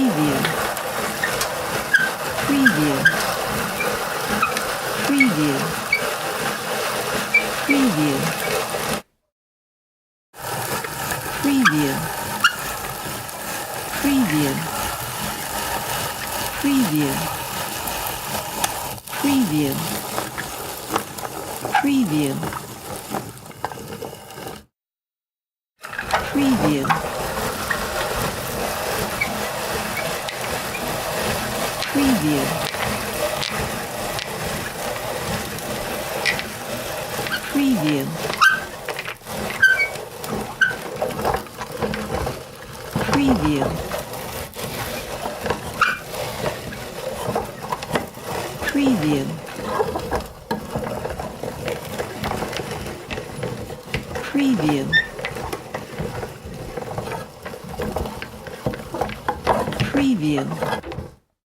preview, preview, preview, preview, preview, preview, preview, preview, preview, preview, preview, preview, preview, preview, preview, preview.